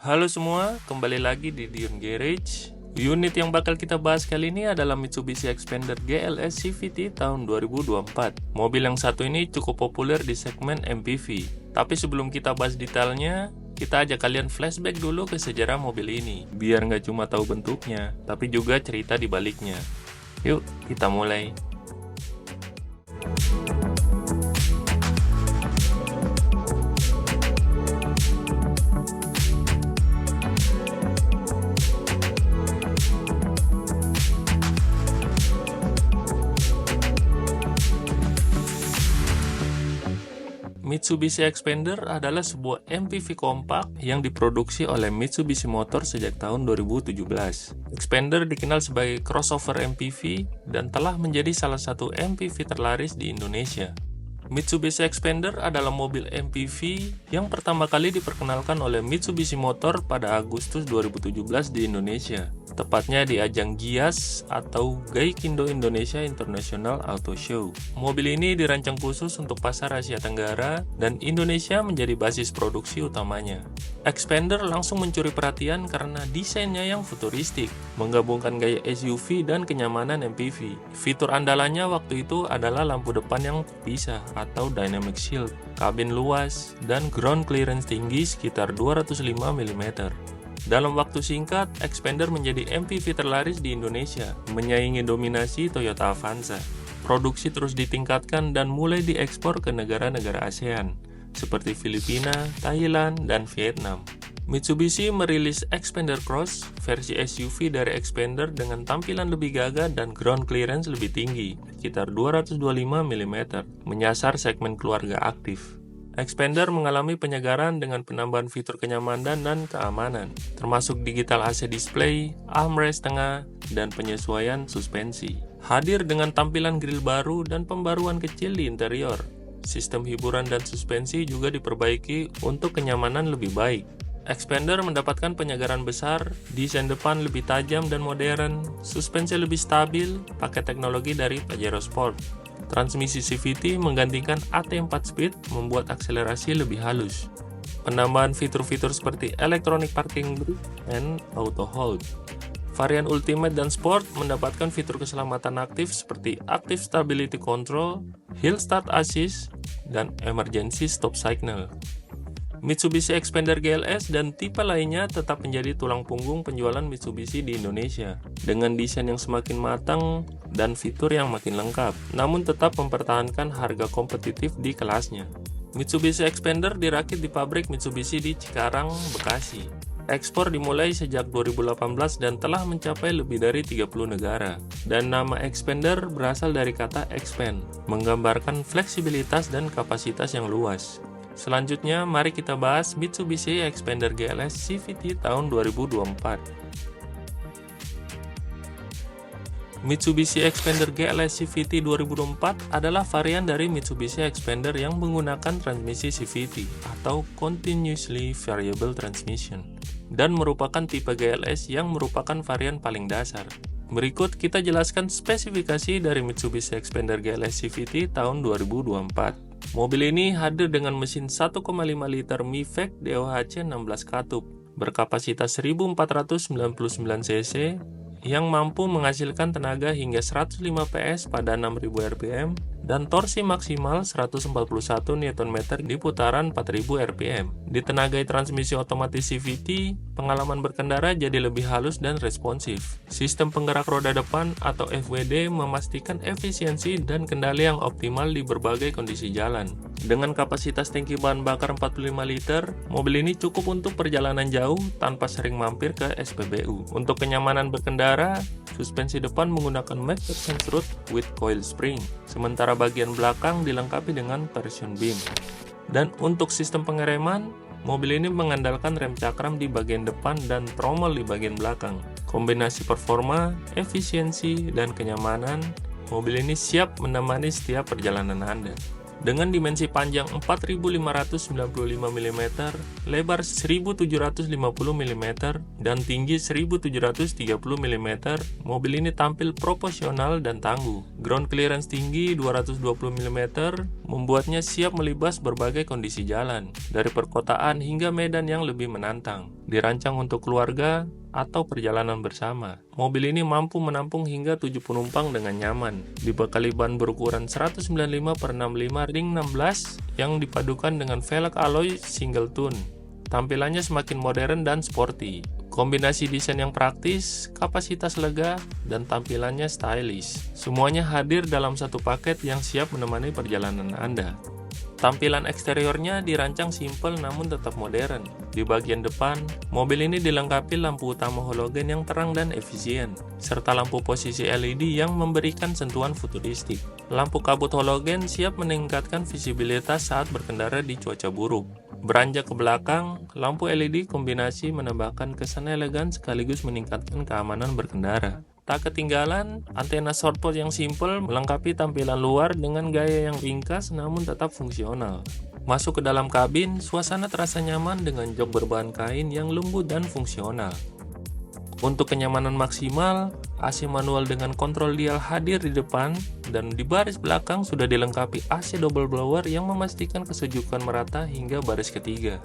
Halo semua, kembali lagi di Dion Garage. Unit yang bakal kita bahas kali ini adalah Mitsubishi Xpander GLS CVT tahun 2024. Mobil yang satu ini cukup populer di segmen MPV. Tapi sebelum kita bahas detailnya, kita ajak kalian flashback dulu ke sejarah mobil ini. Biar nggak cuma tahu bentuknya, tapi juga cerita di baliknya. Yuk, kita mulai. Mitsubishi Xpander adalah sebuah MPV kompak yang diproduksi oleh Mitsubishi Motors sejak tahun 2017. Xpander dikenal sebagai crossover MPV dan telah menjadi salah satu MPV terlaris di Indonesia. Mitsubishi Xpander adalah mobil MPV yang pertama kali diperkenalkan oleh Mitsubishi Motor pada Agustus 2017 di Indonesia, tepatnya di ajang GIAS atau Gaikindo Indonesia International Auto Show. Mobil ini dirancang khusus untuk pasar Asia Tenggara dan Indonesia menjadi basis produksi utamanya. Xpander langsung mencuri perhatian karena desainnya yang futuristik, menggabungkan gaya SUV dan kenyamanan MPV. Fitur andalannya waktu itu adalah lampu depan yang terpisah atau dynamic shield, kabin luas, dan ground clearance tinggi sekitar 205 mm. Dalam waktu singkat, Xpander menjadi MPV terlaris di Indonesia, menyaingi dominasi Toyota Avanza. Produksi terus ditingkatkan dan mulai diekspor ke negara-negara ASEAN, seperti Filipina, Thailand, dan Vietnam. Mitsubishi merilis Xpander Cross, versi SUV dari Xpander dengan tampilan lebih gagah dan ground clearance lebih tinggi, sekitar 225 mm, menyasar segmen keluarga aktif. Xpander mengalami penyegaran dengan penambahan fitur kenyamanan dan keamanan, termasuk digital AC display, armrest tengah, dan penyesuaian suspensi. Hadir dengan tampilan grill baru dan pembaruan kecil di interior. Sistem hiburan dan suspensi juga diperbaiki untuk kenyamanan lebih baik. Xpander mendapatkan penyegaran besar, desain depan lebih tajam dan modern, suspensi lebih stabil, pakai teknologi dari Pajero Sport. Transmisi CVT menggantikan AT 4 speed membuat akselerasi lebih halus. Penambahan fitur-fitur seperti electronic parking brake and auto hold. Varian Ultimate dan Sport mendapatkan fitur keselamatan aktif seperti Active Stability Control, Hill Start Assist, dan Emergency Stop Signal. Mitsubishi Xpander GLS dan tipe lainnya tetap menjadi tulang punggung penjualan Mitsubishi di Indonesia, dengan desain yang semakin matang dan fitur yang makin lengkap, namun tetap mempertahankan harga kompetitif di kelasnya. Mitsubishi Xpander dirakit di pabrik Mitsubishi di Cikarang, Bekasi. Ekspor dimulai sejak 2018 dan telah mencapai lebih dari 30 negara. Dan nama Xpander berasal dari kata expand, menggambarkan fleksibilitas dan kapasitas yang luas. Selanjutnya, mari kita bahas Mitsubishi Xpander GLS CVT tahun 2024. Mitsubishi Xpander GLS CVT 2024 adalah varian dari Mitsubishi Xpander yang menggunakan transmisi CVT atau Continuously Variable Transmission dan merupakan tipe GLS yang merupakan varian paling dasar. Berikut kita jelaskan spesifikasi dari Mitsubishi Xpander GLS CVT tahun 2024. Mobil ini hadir dengan mesin 1,5 liter MIVEC DOHC 16 katup, berkapasitas 1499 cc, yang mampu menghasilkan tenaga hingga 105 PS pada 6000 rpm dan torsi maksimal 141 Nm di putaran 4000 rpm. Ditenagai transmisi otomatis CVT, pengalaman berkendara jadi lebih halus dan responsif. Sistem penggerak roda depan atau FWD memastikan efisiensi dan kendali yang optimal di berbagai kondisi jalan. Dengan kapasitas tangki bahan bakar 45 liter, mobil ini cukup untuk perjalanan jauh tanpa sering mampir ke SPBU. Untuk kenyamanan berkendara, suspensi depan menggunakan McPherson Root with coil spring, sementara bagian belakang dilengkapi dengan torsion beam. Dan untuk sistem pengereman, mobil ini mengandalkan rem cakram di bagian depan dan tromol di bagian belakang. Kombinasi performa, efisiensi, dan kenyamanan, mobil ini siap menemani setiap perjalanan Anda. Dengan dimensi panjang 4595 mm, lebar 1750 mm, dan tinggi 1730 mm, mobil ini tampil proporsional dan tangguh. Ground clearance tinggi 220 mm membuatnya siap melibas berbagai kondisi jalan, dari perkotaan hingga medan yang lebih menantang. Dirancang untuk keluarga atau perjalanan bersama. Mobil ini mampu menampung hingga 7 penumpang dengan nyaman. Dibekali ban berukuran 195/65 ring 16 yang dipadukan dengan velg alloy single tone. Tampilannya semakin modern dan sporty. Kombinasi desain yang praktis, kapasitas lega, dan tampilannya stylish. Semuanya hadir dalam satu paket yang siap menemani perjalanan Anda. Tampilan eksteriornya dirancang simpel namun tetap modern. Di bagian depan, mobil ini dilengkapi lampu utama halogen yang terang dan efisien, serta lampu posisi LED yang memberikan sentuhan futuristik. Lampu kabut halogen siap meningkatkan visibilitas saat berkendara di cuaca buruk. Beranjak ke belakang, lampu LED kombinasi menambahkan kesan elegan sekaligus meningkatkan keamanan berkendara. Tak ketinggalan, antena shortpot yang simpel melengkapi tampilan luar dengan gaya yang ringkas namun tetap fungsional. Masuk ke dalam kabin, suasana terasa nyaman dengan jok berbahan kain yang lembut dan fungsional. Untuk kenyamanan maksimal, AC manual dengan kontrol dial hadir di depan, dan di baris belakang sudah dilengkapi AC double blower yang memastikan kesejukan merata hingga baris ketiga.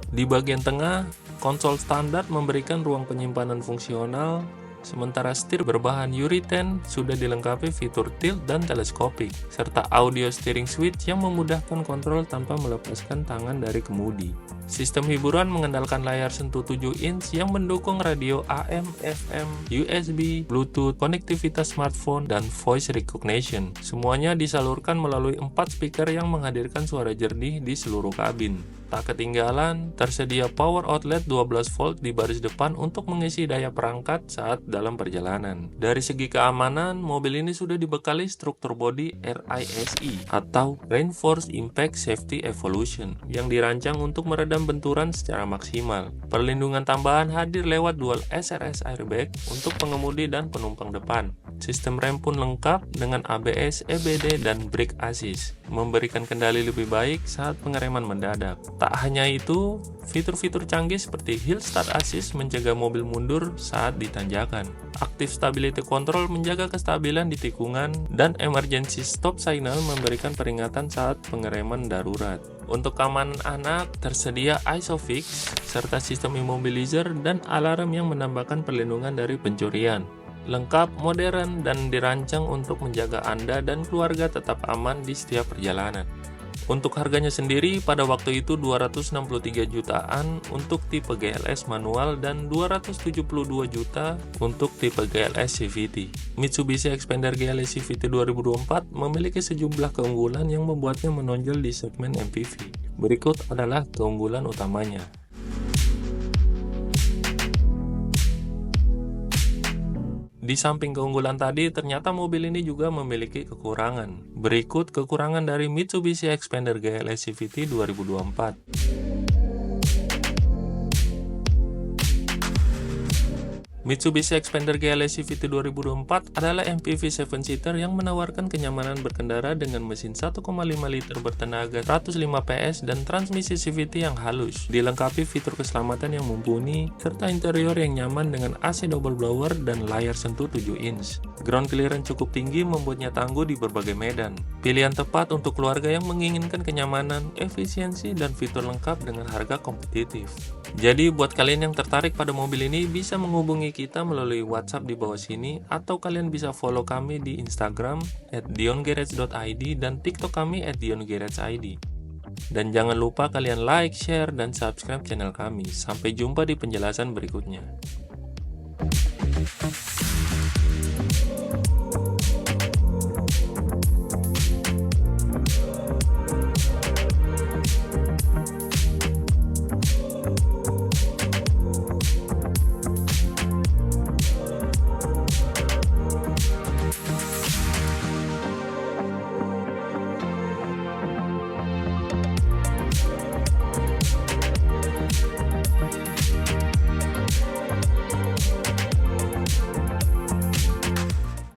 Di bagian tengah, konsol standar memberikan ruang penyimpanan fungsional, sementara setir berbahan urethane sudah dilengkapi fitur tilt dan teleskopik, serta audio steering switch yang memudahkan kontrol tanpa melepaskan tangan dari kemudi. Sistem hiburan mengandalkan layar sentuh 7 inch yang mendukung radio AM, FM, USB, Bluetooth, konektivitas smartphone, dan voice recognition. Semuanya disalurkan melalui 4 speaker yang menghadirkan suara jernih di seluruh kabin. Tak ketinggalan, tersedia power outlet 12 volt di baris depan untuk mengisi daya perangkat saat dalam perjalanan. Dari segi keamanan, mobil ini sudah dibekali struktur bodi RISE atau Reinforced Impact Safety Evolution yang dirancang untuk meredam benturan secara maksimal. Perlindungan tambahan hadir lewat dual SRS airbag untuk pengemudi dan penumpang depan. Sistem rem pun lengkap dengan ABS, EBD, dan brake assist, memberikan kendali lebih baik saat pengereman mendadak. Tak hanya itu, fitur-fitur canggih seperti Hill Start Assist menjaga mobil mundur saat ditanjakan. Active Stability Control menjaga kestabilan di tikungan, dan Emergency Stop Signal memberikan peringatan saat pengereman darurat. Untuk keamanan anak, tersedia ISOFIX, serta sistem immobilizer dan alarm yang menambahkan perlindungan dari pencurian. Lengkap, modern, dan dirancang untuk menjaga Anda dan keluarga tetap aman di setiap perjalanan. Untuk harganya sendiri, pada waktu itu 263 jutaan untuk tipe GLS manual dan 272 juta untuk tipe GLS CVT. Mitsubishi Xpander GLS CVT 2024 memiliki sejumlah keunggulan yang membuatnya menonjol di segmen MPV. Berikut adalah keunggulan utamanya. Di samping keunggulan tadi, ternyata mobil ini juga memiliki kekurangan. Berikut kekurangan dari Mitsubishi Xpander GLS CVT 2024. Mitsubishi Xpander GLS CVT 2024 adalah MPV 7-seater yang menawarkan kenyamanan berkendara dengan mesin 1,5 liter bertenaga 105 PS dan transmisi CVT yang halus, dilengkapi fitur keselamatan yang mumpuni, serta interior yang nyaman dengan AC double blower dan layar sentuh 7 inch. Ground clearance cukup tinggi membuatnya tangguh di berbagai medan. Pilihan tepat untuk keluarga yang menginginkan kenyamanan, efisiensi, dan fitur lengkap dengan harga kompetitif. Jadi buat kalian yang tertarik pada mobil ini bisa menghubungi kita melalui WhatsApp di bawah sini, atau kalian bisa follow kami di Instagram @diongarage.id dan TikTok kami @diongarage.id. Dan jangan lupa kalian like, share, dan subscribe channel kami. Sampai jumpa di penjelasan berikutnya.